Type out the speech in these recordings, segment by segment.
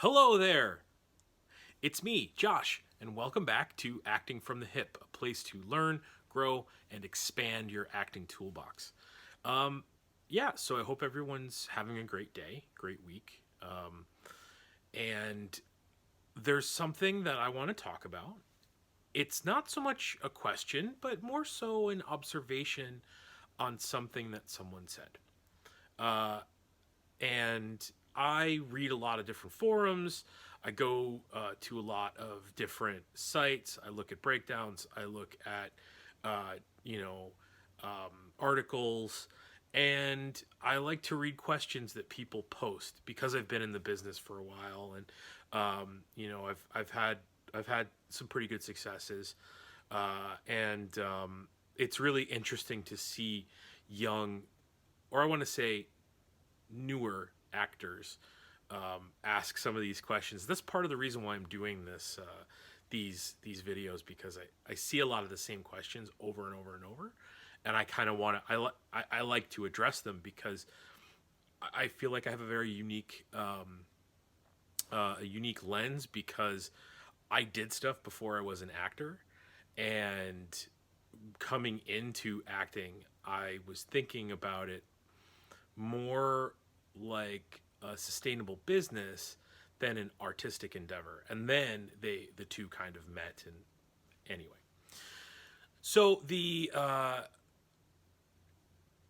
Hello there! It's me, Josh, and welcome back to Acting from the Hip, a place to learn, grow, and expand your acting toolbox. So I hope everyone's having a great day, great week. And there's something that I want to talk about. It's not so much a question, but more so an observation on something that someone said. And I read a lot of different forums. I go to a lot of different sites. I look at breakdowns. I look at, uh, you know, articles. And I like to read questions that people post because I've been in the business for a while, and I've had some pretty good successes, and it's really interesting to see young, or I want to say newer actors ask some of these questions. That's part of the reason why I'm doing these videos, because I see a lot of the same questions over and over and over, and I kind of want to I like to address them because I feel like I have a very unique lens, because I did stuff before I was an actor, and coming into acting, I was thinking about it more like a sustainable business than an artistic endeavor. And then the two kind of met. And anyway, so the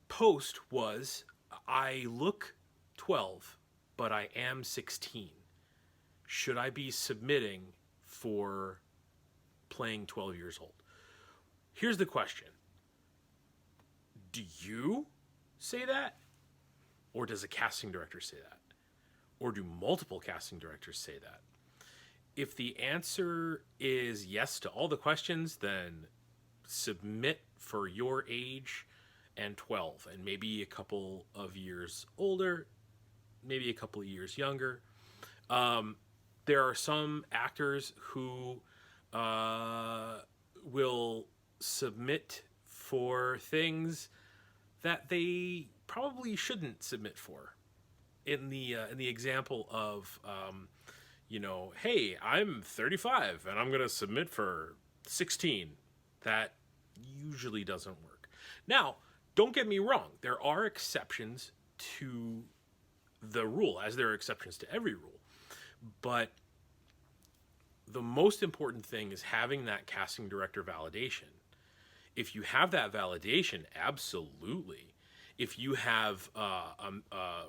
post was, I look 12, but I am 16. Should I be submitting for playing 12 years old? Here's the question: do you say that? Or does a casting director say that? Or do multiple casting directors say that? If the answer is yes to all the questions, then submit for your age and 12, and maybe a couple of years older, maybe a couple of years younger. There are some actors who will submit for things that they probably shouldn't submit for. In the example of, hey, I'm 35 and I'm going to submit for 16. That usually doesn't work. Now, don't get me wrong. There are exceptions to the rule, as there are exceptions to every rule. But the most important thing is having that casting director validation. If you have that validation, absolutely. If you have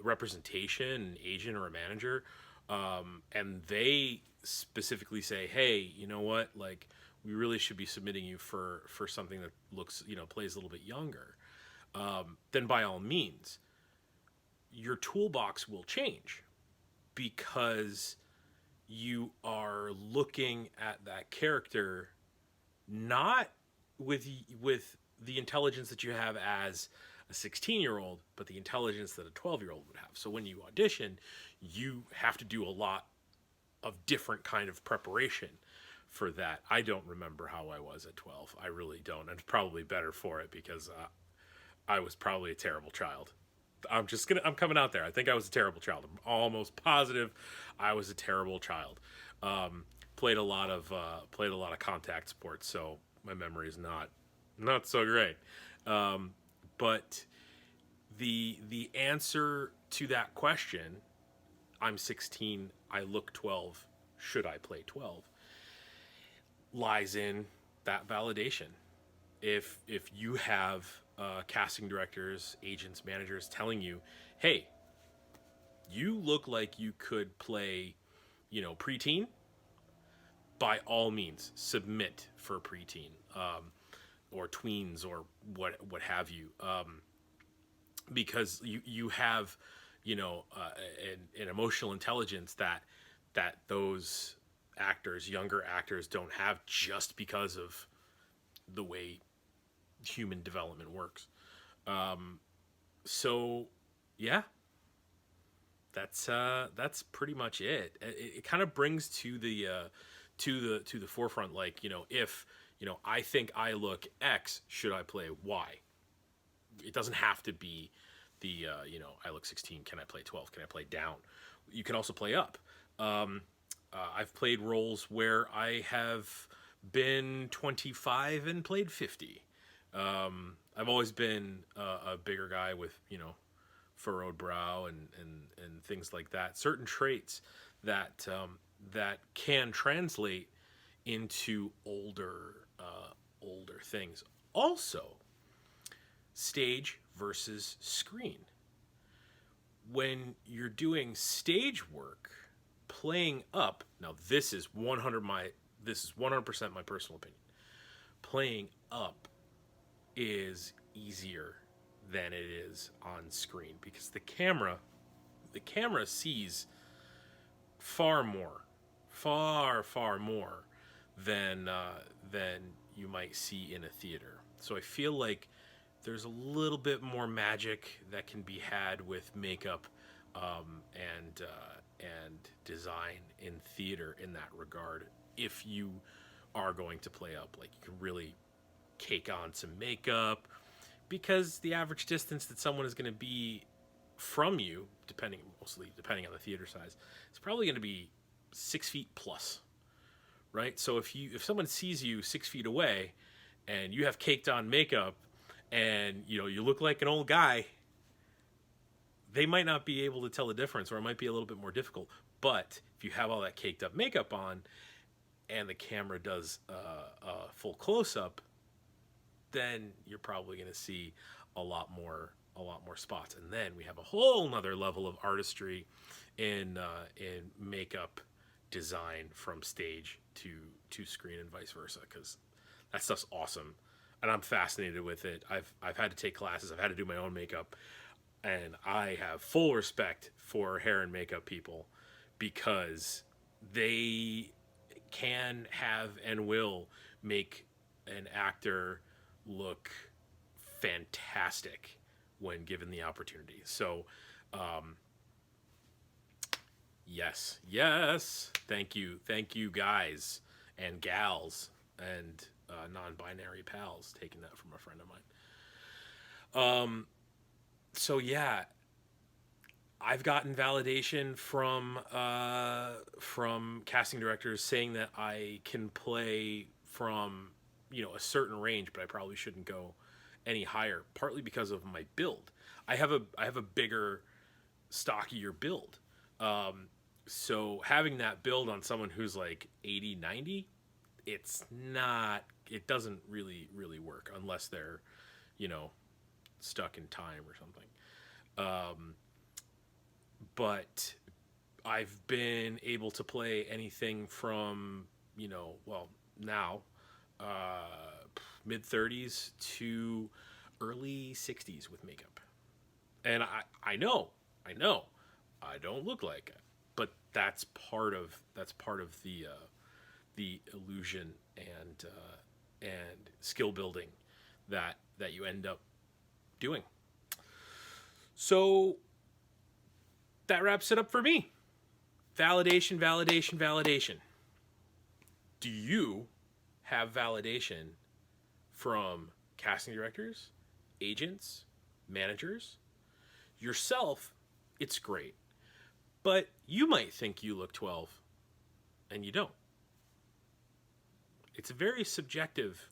representation, an agent or a manager, and they specifically say, "Hey, you know what? Like, we really should be submitting you for something that looks, plays a little bit younger," then by all means, your toolbox will change, because you are looking at that character not with the intelligence that you have as a 16-year-old, but the intelligence that a 12-year-old would have. So when you audition, you have to do a lot of different kind of preparation for that. I don't remember how I was at 12. I really don't. And probably better for it, because I was probably a terrible child. I'm coming out there. I think I was a terrible child. I'm almost positive I was a terrible child. Played a lot of contact sports, so my memory is not so great. But the answer to that question, I'm 16, I look 12, should I play 12, lies in that validation. If you have casting directors, agents, managers telling you, "Hey, you look like you could play, preteen," by all means, submit for preteen, or tweens, or what have you, because you have, an emotional intelligence that those actors, younger actors, don't have, just because of the way human development works. So yeah, that's pretty much it. It kind of brings to the forefront, like, if I think I look X, should I play Y? It doesn't have to be the I look 16. Can I play 12? Can I play down? You can also play up. I've played roles where I have been 25 and played 50. I've always been a bigger guy with, furrowed brow and things like that. Certain traits that can translate into older things. Also, stage versus screen. When you're doing stage work, playing up. Now this is 100% my personal opinion. Playing up is easier than it is on screen because the camera sees far more than you might see in a theater. So I feel like there's a little bit more magic that can be had with makeup and design in theater in that regard. If you are going to play up, like, you can really cake on some makeup because the average distance that someone is going to be from you, depending on the theater size, it's probably going to be 6 feet plus, right? So if someone sees you 6 feet away and you have caked on makeup and you look like an old guy, they might not be able to tell the difference, or it might be a little bit more difficult. But if you have all that caked up makeup on and the camera does a full close up, then you're probably going to see a lot more spots. And then we have a whole nother level of artistry in makeup design from stage to screen and vice versa, because that stuff's awesome and I'm fascinated with it. I've had to take classes, I've had to do my own makeup, and I have full respect for hair and makeup people because they can have and will make an actor look fantastic when given the opportunity. So, yes, thank you, guys and gals and non-binary pals. Taking that from a friend of mine. So yeah, I've gotten validation from casting directors saying that I can play from a certain range, but I probably shouldn't go any higher. Partly because of my build. I have a bigger, stockier build. So having that build on someone who's like 80, 90, it doesn't really work unless they're stuck in time or something. But I've been able to play anything from now mid 30s to early 60s with makeup, and I know I don't look like it, but that's part of the illusion and skill building that you end up doing. So that wraps it up for me. Validation. Do you have validation from casting directors, agents, managers? Yourself, it's great. But you might think you look 12 and you don't. It's a very subjective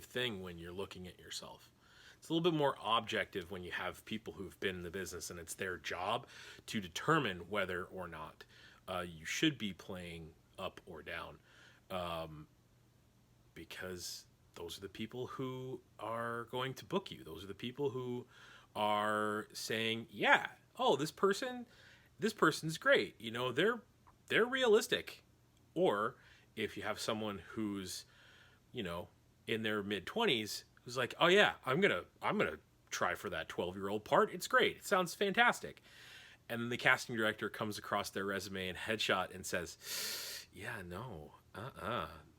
thing when you're looking at yourself. It's a little bit more objective when you have people who've been in the business and it's their job to determine whether or not you should be playing up or down, because those are the people who are going to book you. Those are the people who are saying, yeah, oh, this person's great. They're realistic. Or if you have someone who's in their mid-20s who's like, oh yeah, I'm gonna try for that 12-year-old part. It's great. It sounds fantastic. And then the casting director comes across their resume and headshot and says, yeah, no,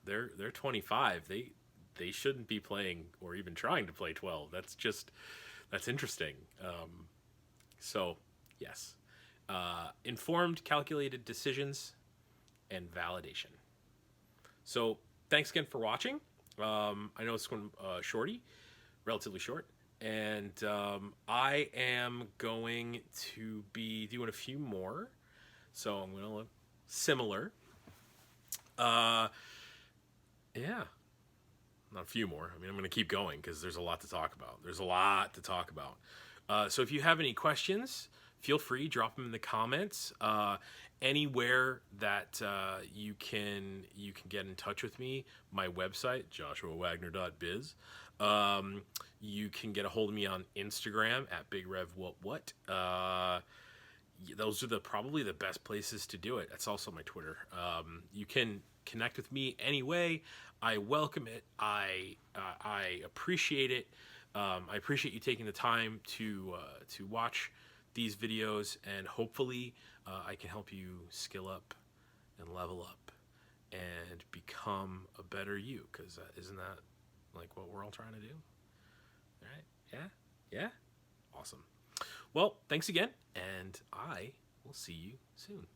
they're 25. They shouldn't be playing or even trying to play 12. That's interesting. So yes, informed, calculated decisions and validation. So thanks again for watching. I know it's going relatively short, and I am going to be doing a few more. So I'm going to look similar. Yeah. Not a few more. I mean, I'm going to keep going because there's a lot to talk about. So if you have any questions, feel free, drop them in the comments. Anywhere that you can get in touch with me, my website, joshuawagner.biz. You can get a hold of me on Instagram at BigRevWhatWhat. Those are probably the best places to do it. That's also my Twitter. You can connect with me anyway. I welcome it. I appreciate it. I appreciate you taking the time to watch these videos, and hopefully I can help you skill up and level up and become a better you. Because isn't that like what we're all trying to do? All right? Yeah. Awesome. Well, thanks again, and I will see you soon.